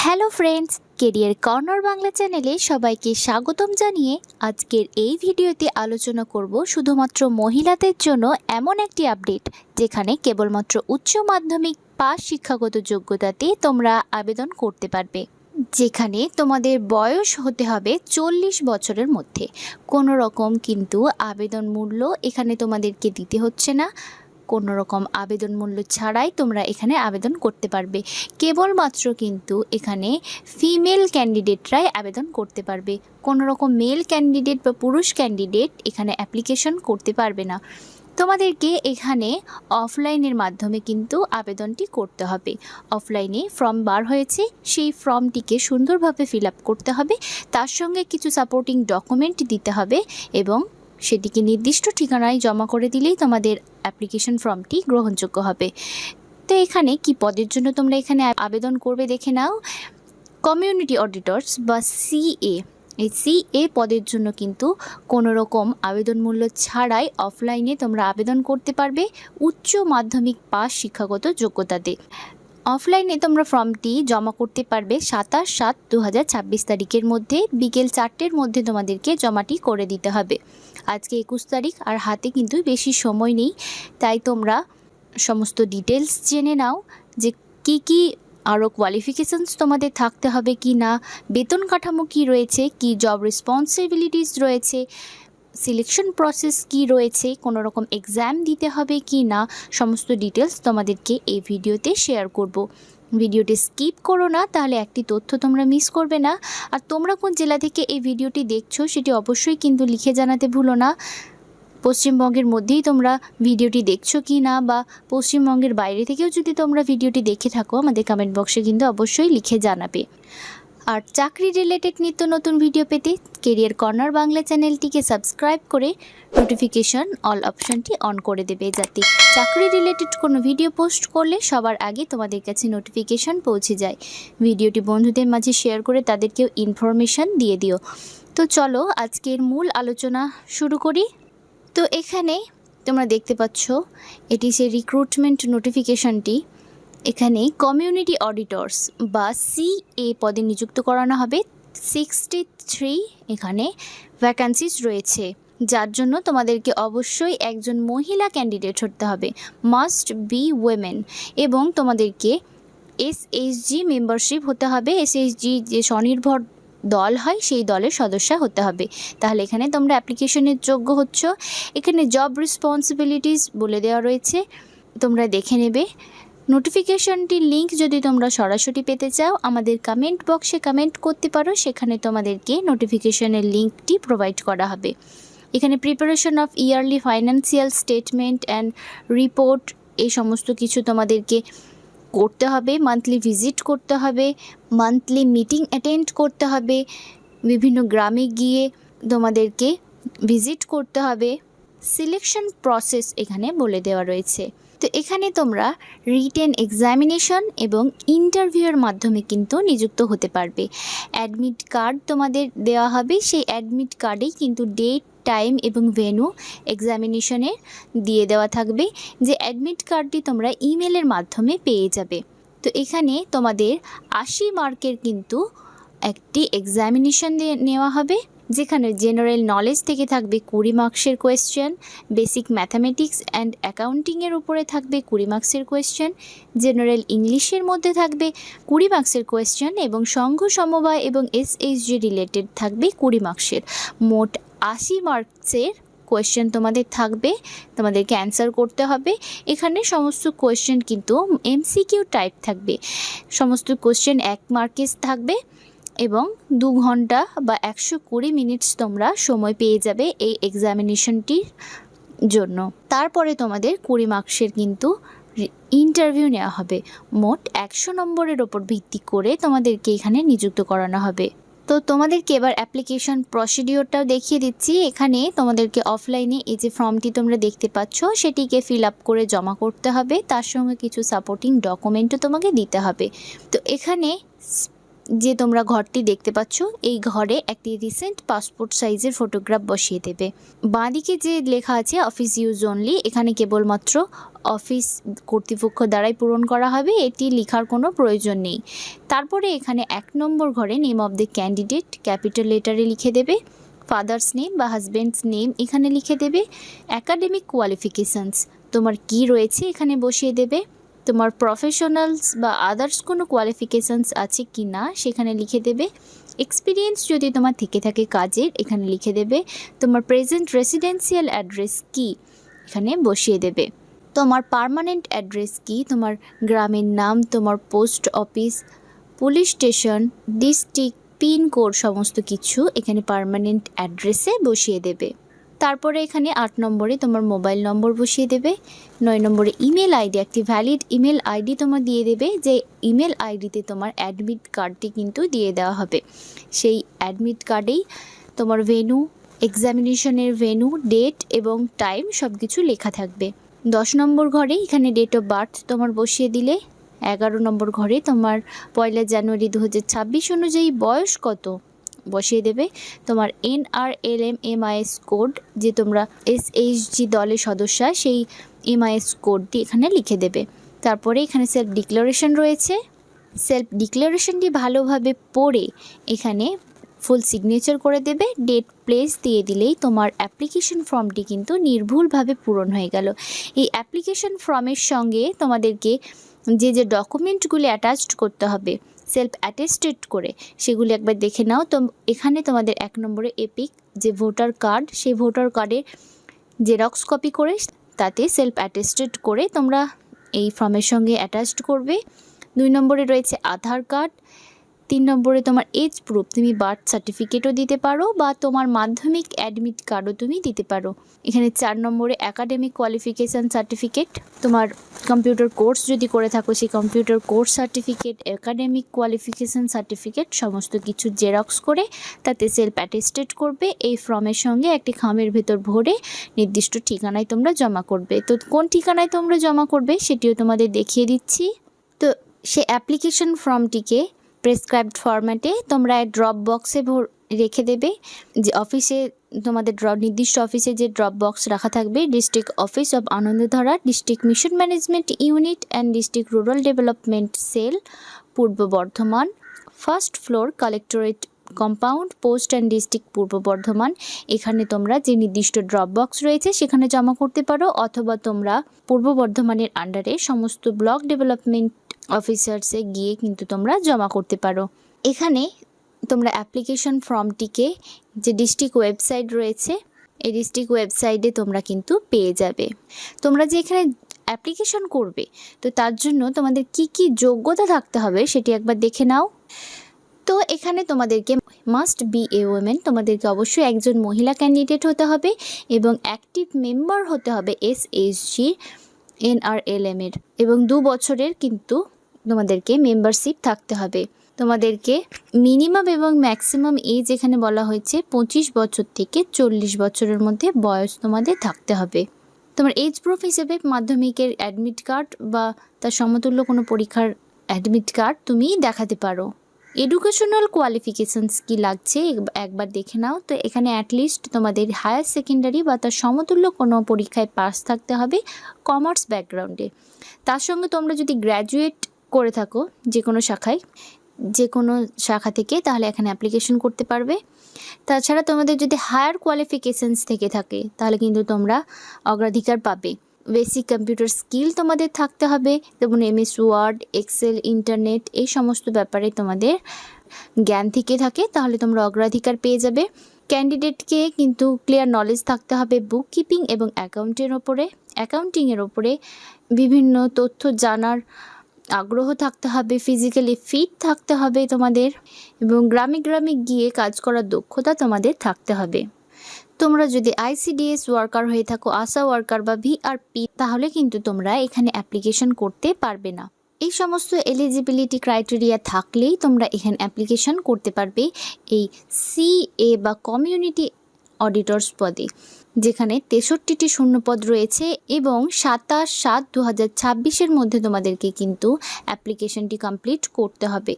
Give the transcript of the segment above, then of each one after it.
Hello friends, career corner Bangla চ্যানেলে সবাইকে স্বাগতম জানিয়ে আজকের এই ভিডিওতে আলোচনা করব শুধুমাত্র মহিলাদের জন্য এমন একটি আপডেট যেখানে কেবলমাত্র উচ্চ মাধ্যমিক পাস শিক্ষাগত যোগ্যতাতে তোমরা আবেদন করতে পারবে। যেখানে তোমাদের বয়স হতে হবে 40 বছরের মধ্যে। কোনো রকম কিন্তু আবেদন মূল্য এখানে তোমাদেরকে দিতে হচ্ছে না। কোনো রকম আবেদন মূল্য ছাড়াই তোমরা এখানে আবেদন করতে পারবে। কেবলমাত্র কিন্তু এখানে ফিমেল ক্যান্ডিডেটরাই আবেদন করতে পারবে। কোনো রকম মেল ক্যান্ডিডেট বা পুরুষ ক্যান্ডিডেট এখানে অ্যাপ্লিকেশন করতে পারবে না। তোমাদেরকে এখানে অফলাইনের মাধ্যমে কিন্তু আবেদনটি করতে হবে। অফলাইনে ফর্ম বার হয়েছে, সেই ফর্মটিকে সুন্দরভাবে ফিল আপ করতে হবে। তার সঙ্গে কিছু সাপোর্টিং ডকুমেন্ট দিতে হবে এবং সেটিকে নির্দিষ্ট ঠিকানায় জমা করে দিলেই তোমাদের অ্যাপ্লিকেশন ফর্মটি গ্রহণযোগ্য হবে। তো এখানে কি পদের জন্য তোমরা এখানে আবেদন করবে দেখে নাও। কমিউনিটি অডিটরস বা সিএ, এই সিএ পদের জন্য কিন্তু কোনো রকম আবেদন মূল্য ছাড়াই অফলাইনে তোমরা আবেদন করতে পারবে উচ্চ মাধ্যমিক পাস শিক্ষাগত যোগ্যতাতে। অফলাইনে তোমরা ফর্মটি জমা করতে পারবে 27/7/2026 তারিখের মধ্যে বিকেল 4টের মধ্যে তোমাদেরকে জমাটি করে দিতে হবে। আজকে 21 তারিখ, আর হাতে কিন্তু বেশি সময় নেই, তাই তোমরা সমস্ত ডিটেলস জেনে নাও যে কি আরও কোয়ালিফিকেশানস তোমাদের থাকতে হবে কি না, বেতন কাঠামো কী রয়েছে, কি জব রেসপন্সিবিলিটিস রয়েছে, সিলেকশন প্রসেস কি রয়েছে, কোনো রকম এক্সাম দিতে হবে কি না, সমস্ত ডিটেলস তোমাদেরকে এই ভিডিওতে শেয়ার করব। ভিডিওটি স্কিপ করো না, তাহলে একটি তথ্য তোমরা মিস করবে না। আর তোমরা কোন জেলা থেকে এই ভিডিওটি দেখছো সেটি অবশ্যই কিন্তু লিখে জানাতে ভুলো না। পশ্চিমবঙ্গের মধ্যেই তোমরা ভিডিওটি দেখছো কি না, বা পশ্চিমবঙ্গের বাইরে থেকেও যদি তোমরা ভিডিওটি দেখে থাকো আমাদের কমেন্ট বক্সে কিন্তু অবশ্যই লিখে জানাবে। আর চাকরি রিলেটেড নিত্য নতুন ভিডিও পেতে কেরিয়ার কর্নার বাংলা চ্যানেলটিকে সাবস্ক্রাইব করে নোটিফিকেশন অল অপশানটি অন করে দেবে, যাতে চাকরি রিলেটেড কোনো ভিডিও পোস্ট করলে সবার আগে তোমাদের কাছে নোটিফিকেশন পৌঁছে যায়। ভিডিওটি বন্ধুদের মাঝে শেয়ার করে তাদেরকেও ইনফরমেশান দিয়ে দিও। তো চলো আজকের মূল আলোচনা শুরু করি। তো এখানে তোমরা দেখতে পাচ্ছ এটি সেই রিক্রুটমেন্ট নোটিফিকেশনটি। এখানে কমিউনিটি অডিটরস বা সিএ পদে নিযুক্ত করানো হবে 63 এখানে ভ্যাকান্সিস রয়েছে, যার জন্য তোমাদেরকে অবশ্যই একজন মহিলা ক্যান্ডিডেট হতে হবে, মাস্ট বি উইমেন, এবং তোমাদেরকে এসএইচজি মেম্বারশিপ হতে হবে। এসএইচজি যে স্বনির্ভর দল হয় সেই দলের সদস্য হতে হবে, তাহলে এখানে তোমরা অ্যাপ্লিকেশনের যোগ্য হচ্ছ। এখানে জব রেসপন্সিবিলিটিস বলে দেওয়া রয়েছে, তোমরা দেখে নেবে। নোটিফিকেশনটির লিঙ্ক যদি তোমরা সরাসরি পেতে চাও আমাদের কমেন্ট বক্সে কমেন্ট করতে পারো, সেখানে তোমাদেরকে নোটিফিকেশনের লিঙ্কটি প্রোভাইড করা হবে। এখানে preparation of yearly financial statement and report এই সমস্ত কিছু তোমাদেরকে করতে হবে। মান্থলি ভিজিট করতে হবে, মান্থলি মিটিং অ্যাটেন্ড করতে হবে, বিভিন্ন গ্রামে গিয়ে তোমাদেরকে ভিজিট করতে হবে। সিলেকশন প্রসেস এখানে বলে দেওয়া রয়েছে। তো এখানে তোমরা রিটেন এক্সামিনেশন এবং ইন্টারভিউয়ের মাধ্যমে কিন্তু নিযুক্ত হতে পারবে। অ্যাডমিট কার্ড তোমাদের দেওয়া হবে, সেই অ্যাডমিট কার্ডেই কিন্তু ডেট, টাইম এবং ভেন্যু এক্সামিনেশনের দিয়ে দেওয়া থাকবে, যে অ্যাডমিট কার্ডটি তোমরা ইমেলের মাধ্যমে পেয়ে যাবে। তো এখানে তোমাদের 80 মার্কের কিন্তু একটি এক্সামিনেশন নেওয়া হবে, যেখানে জেনারেল নলেজ থেকে থাকবে 20 মার্কসের কোয়েশ্চেন, বেসিক ম্যাথামেটিক্স অ্যান্ড অ্যাকাউন্টিংয়ের উপরে থাকবে 20 মার্কসের কোয়েশ্চেন, জেনারেল ইংলিশের মধ্যে থাকবে 20 মার্কসের কোয়েশ্চেন, এবং সংঘ সমবায় এবং এসএইচজি রিলেটেড থাকবে 20 মার্কসের। মোট 80 মার্কসের কোয়েশ্চেন তোমাদের থাকবে, তোমাদেরকে অ্যান্সার করতে হবে। এখানে সমস্ত কোয়েশ্চেন কিন্তু এমসিকিউ টাইপ থাকবে, সমস্ত কোয়েশ্চেন 1 মার্কের থাকবে এবং 2 ঘন্টা বা 120 মিনিটস তোমরা সময় পেয়ে যাবে এই এক্সামিনেশনটির জন্য। তারপরে তোমাদের 20 মার্কসের কিন্তু ইন্টারভিউ নেওয়া হবে। মোট 100 নম্বরের ওপর ভিত্তি করে তোমাদেরকে এখানে নিযুক্ত করানো হবে। তো তোমাদেরকে এবার অ্যাপ্লিকেশন প্রসিডিওরটাও দেখিয়ে দিচ্ছি। এখানে তোমাদেরকে অফলাইনে এই যে ফর্মটি তোমরা দেখতে পাচ্ছ সেটিকে ফিল আপ করে জমা করতে হবে, তার সঙ্গে কিছু সাপোর্টিং ডকুমেন্টও তোমাকে দিতে হবে। তো এখানে যে তোমরা ঘরটি দেখতে পাচ্ছ এই ঘরে একটি রিসেন্ট পাসপোর্ট সাইজের ফটোগ্রাফ বসিয়ে দেবে। বাঁদিকে যে লেখা আছে অফিস ইউজ অনলি, এখানে কেবলমাত্র অফিস কর্তৃপক্ষ দ্বারাই পূরণ করা হবে, এটি লেখার কোনো প্রয়োজন নেই। তারপরে এখানে 1 নম্বর ঘরে name of the candidate capital লেটারে লিখে দেবে, ফাদার্স নেম বা হাজব্যান্ডস নেম এখানে লিখে দেবে, অ্যাকাডেমিক কোয়ালিফিকেশানস তোমার কি রয়েছে এখানে বসিয়ে দেবে, তোমার প্রফেশনালস বা আদার্স কোনো কোয়ালিফিকেশানস আছে কি না সেখানে লিখে দেবে, এক্সপিরিয়েন্স যদি তোমার থেকে থাকে কাজের এখানে লিখে দেবে, তোমার প্রেজেন্ট রেসিডেন্সিয়াল অ্যাড্রেস কি এখানে বসিয়ে দেবে, তোমার পার্মানেন্ট অ্যাড্রেস কি, তোমার গ্রামের নাম, তোমার post office, police station, district, pincode সমস্ত কিছু এখানে পার্মানেন্ট অ্যাড্রেসে বসিয়ে দেবে। তারপরে এখানে 8 নম্বরে তোমার মোবাইল নম্বর বসিয়ে দেবে, 9 নম্বরে ইমেল আইডি, একটি ভ্যালিড ইমেল আইডি তোমার দিয়ে দেবে, যে ইমেল আইডিতে তোমার অ্যাডমিট কার্ডটি কিন্তু দিয়ে দেওয়া হবে। সেই অ্যাডমিট কার্ডেই তোমার ভেন্যু, এক্সামিনেশনের ভেন্যু, ডেট এবং টাইম সব কিছু লেখা থাকবে। 10 নম্বর ঘরে এখানে ডেট অফ বার্থ তোমার বসিয়ে দিলে, 11 নম্বর ঘরে তোমার 1 জানুয়ারি 2026 অনুযায়ী বয়স কত বসিয়ে দেবে, তোমার NRLM MIS কোড, যে তোমরা SHG দলের সদস্য সেই MIS কোডটি এখানে লিখে দেবে। তারপরে এখানে সেলফ ডিক্লারেশন রয়েছে, সেলফ ডিক্লারেশনটি ভালোভাবে পড়ে এখানে ফুল সিগনেচার করে দেবে, ডেট প্লেস দিয়ে দিলেই তোমার অ্যাপ্লিকেশন ফর্মটি কিন্তু নির্ভুলভাবে পূরণ হয়ে গেল। এই অ্যাপ্লিকেশন ফর্মের সঙ্গে তোমাদেরকে যে ডকুমেন্টগুলি অ্যাটাচড করতে হবে সেলফ অ্যাটেস্টেড করে সেগুলি একবার দেখে নাও। তো এখানে তোমাদের 1 নম্বরে এপিক যে ভোটার কার্ড, সেই ভোটার কার্ডের জেরক্স কপি করে তাতে সেলফ অ্যাটেস্টেড করে তোমরা এই ফর্মের সঙ্গে অ্যাটাচড করবে। 2 নম্বরে রয়েছে আধার কার্ড, 3 নম্বরে তোমার এজ প্রুফ, তুমি বার্থ সার্টিফিকেটও দিতে পারো বা তোমার মাধ্যমিক অ্যাডমিট কার্ডও তুমি দিতে পারো। এখানে 4 নম্বরে অ্যাকাডেমিক কোয়ালিফিকেশান সার্টিফিকেট, তোমার কম্পিউটার কোর্স যদি করে থাকো সেই computer course certificate, academic qualification certificate সমস্ত কিছু জেরক্স করে তাতে সেলফ অ্যাটেস্টেড করবে। এই ফর্মের সঙ্গে একটি খামের ভেতর ভরে নির্দিষ্ট ঠিকানায় তোমরা জমা করবে। তো কোন ঠিকানায় তোমরা জমা করবে সেটিও তোমাদের দেখিয়ে দিচ্ছি। তো সেই অ্যাপ্লিকেশন ফর্মটিকে প্রেসক্রাইবড ফরম্যাটে তোমরা ড্রপ বক্সে রেখে দেবে, যে অফিসে তোমাদের নির্দিষ্ট অফিসে যে ড্রপ বক্স রাখা থাকবে, district office of Anandadhara, district mission management unit and district rural development cell, Purba Bardhaman, 1st floor collectorate compound, post and district Purba Bardhaman. এখানে তোমরা যে নির্দিষ্ট ড্রপ বক্স রয়েছে সেখানে জমা করতে পারো, অথবা তোমরা পূর্ব বর্ধমানের আন্ডারে সমস্ত ব্লক ডেভেলপমেন্ট অফিসার্সে গিয়ে কিন্তু তোমরা জমা করতে পারো। এখানে তোমরা অ্যাপ্লিকেশন ফর্মটিকে যে ডিস্ট্রিক্ট ওয়েবসাইট রয়েছে এই ডিস্ট্রিক্ট ওয়েবসাইটে তোমরা কিন্তু পেয়ে যাবে। তোমরা যে এখানে অ্যাপ্লিকেশন করবে তো তার জন্য তোমাদের কি কি যোগ্যতা থাকতে হবে সেটি একবার দেখে নাও। তো এখানে তোমাদেরকে মাস্ট বি এ ওমেন, তোমাদেরকে অবশ্যই একজন মহিলা ক্যান্ডিডেট হতে হবে এবং অ্যাক্টিভ মেম্বার হতে হবে SHG NRLM এর, এবং 2 বছরের কিন্তু তোমাদেরকে মেম্বারশিপ থাকতে হবে। তোমাদেরকে মিনিমাম এবং ম্যাক্সিমাম এজ এখানে বলা হয়েছে 25 বছর থেকে 40 বছরের মধ্যে বয়স তোমাদের থাকতে হবে। তোমার এজ প্রুফ হিসেবে মাধ্যমিকের অ্যাডমিট কার্ড বা তার সমতুল্য কোনো পরীক্ষার অ্যাডমিট কার্ড তুমি দেখাতে পারো। এডুকেশনাল কোয়ালিফিকেশানস কি লাগছে একবার দেখে নাও। তো এখানে অ্যাটলিস্ট তোমাদের হায়ার সেকেন্ডারি বা তার সমতুল্য কোনো পরীক্ষায় পাস থাকতে হবে কমার্স ব্যাকগ্রাউন্ডে। তার সঙ্গে তোমরা যদি গ্র্যাজুয়েট করে থাকো যে কোনো শাখা থেকে তাহলে এখানে অ্যাপ্লিকেশন করতে পারবে। তাছাড়া তোমাদের যদি হায়ার কোয়ালিফিকেশানস থেকে থাকে তাহলে কিন্তু তোমরা অগ্রাধিকার পাবে। বেসিক কম্পিউটার স্কিল তোমাদের থাকতে হবে, যেমন MS ওয়ার্ড, এক্সেল, ইন্টারনেট এই সমস্ত ব্যাপারে তোমাদের জ্ঞান থেকে থাকে তাহলে তোমরা অগ্রাধিকার পেয়ে যাবে। ক্যান্ডিডেটকে কিন্তু ক্লিয়ার নলেজ থাকতে হবে বুক কিপিং এবং অ্যাকাউন্টিংয়ের ওপরে বিভিন্ন তথ্য জানার আগ্রহ থাকতে হবে, ফিজিক্যালি ফিট থাকতে হবে তোমাদের, এবং গ্রামে গ্রামে গিয়ে কাজ করার দক্ষতা তোমাদের থাকতে হবে। তোমরা যদি ICDS ওয়ার্কার হয়ে থাকো, আশা ওয়ার্কার বা VRP, তাহলে কিন্তু তোমরা এখানে অ্যাপ্লিকেশন করতে পারবে না। এই সমস্ত এলিজিবিলিটি ক্রাইটেরিয়া থাকলেই তোমরা এখানে অ্যাপ্লিকেশন করতে পারবে এই CA বা কমিউনিটি অডিটরস পদে। যেখানে 63টি শূন্যপদ রয়েছে এবং 27/7/2026 মধ্যে তোমাদেরকে কিন্তু অ্যাপ্লিকেশনটি কমপ্লিট করতে হবে।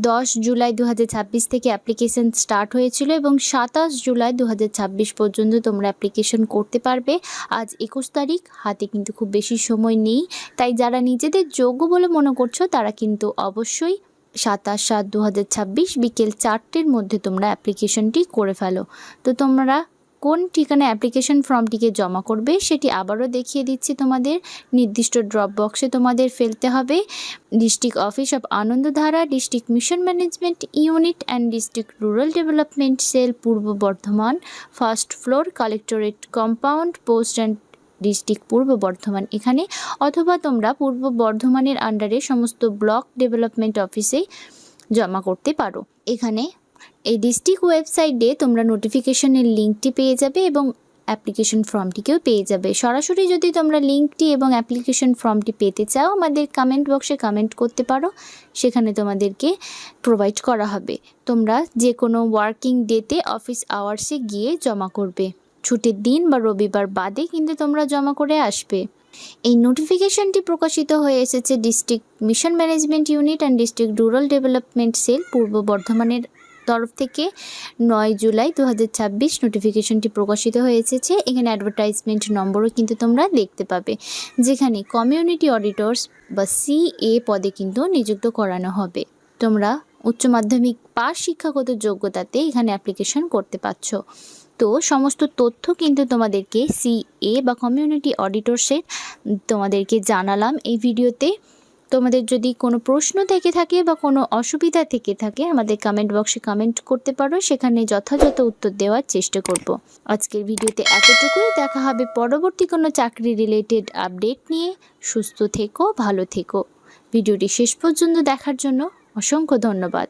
10 জুলাই 2026 থেকে অ্যাপ্লিকেশন স্টার্ট হয়েছিল এবং 27 জুলাই 2026 পর্যন্ত তোমরা অ্যাপ্লিকেশন করতে পারবে। আজ 21 তারিখ, হাতে কিন্তু খুব বেশি সময় নেই, তাই যারা নিজেদের যোগ্য বলে মনে করছো তারা কিন্তু অবশ্যই 27/7/2026 বিকেল 4টের মধ্যে তোমরা অ্যাপ্লিকেশনটি করে ফেলো। তো তোমরা কোন ঠিকানায় অ্যাপ্লিকেশন ফর্মটিকে জমা করবে সেটি আবারও দেখিয়ে দিচ্ছি তোমাদের। নির্দিষ্ট ড্রপ বক্সে তোমাদের ফেলতে হবে district office of Anandadhara, district mission management unit and district rural development cell, Purba Bardhaman, first floor, collectorate compound, post and district Purba Bardhaman এখানে, অথবা তোমরা পূর্ব বর্ধমানের আন্ডারে সমস্ত ব্লক ডেভেলপমেন্ট অফিসেই জমা করতে পারো। এখানে এই ডিস্ট্রিক্ট ওয়েবসাইটে তোমরা নোটিফিকেশনের লিঙ্কটি পেয়ে যাবে এবং অ্যাপ্লিকেশন ফর্মটিকেও পেয়ে যাবে। সরাসরি যদি তোমরা লিঙ্কটি এবং অ্যাপ্লিকেশন ফর্মটি পেতে চাও আমাদের কমেন্ট বক্সে কমেন্ট করতে পারো, সেখানে তোমাদেরকে প্রোভাইড করা হবে। তোমরা যে কোনো ওয়ার্কিং ডেতে অফিস আওয়ার্সে গিয়ে জমা করবে, ছুটির দিন বা রবিবার বাদে কিন্তু তোমরা জমা করে আসবে। এই নোটিফিকেশনটি প্রকাশিত হয়ে এসেছে district mission management unit and district rural development cell, পূর্ব বর্ধমানের তরফ থেকে 9 জুলাই 2026 নোটিফিকেশনটি প্রকাশিত হয়ে এসেছে। এখানে অ্যাডভার্টাইজমেন্ট নম্বরও কিন্তু তোমরা দেখতে পাবে, যেখানে কমিউনিটি অডিটরস বা CA পদে কিন্তু নিযুক্ত করানো হবে। তোমরা উচ্চ মাধ্যমিক পাস শিক্ষাগত যোগ্যতাতে এখানে অ্যাপ্লিকেশন করতে পারছো। তো সমস্ত তথ্য কিন্তু তোমাদেরকে CA বা কমিউনিটি অডিটরসের তোমাদেরকে জানালাম এই ভিডিওতে। তোমাদের যদি কোনো প্রশ্ন থেকে থাকে বা কোনো অসুবিধা থেকে থাকে আমাদের কমেন্ট বক্সে কমেন্ট করতে পারো, সেখানে যথাযথ উত্তর দেওয়ার চেষ্টা করব। আজকের ভিডিওতে এতটুকুই, দেখা হবে পরবর্তী কোনো চাকরি রিলেটেড আপডেট নিয়ে। সুস্থ থেকো, ভালো থেকো। ভিডিওটি শেষ পর্যন্ত দেখার জন্য অসংখ্য ধন্যবাদ।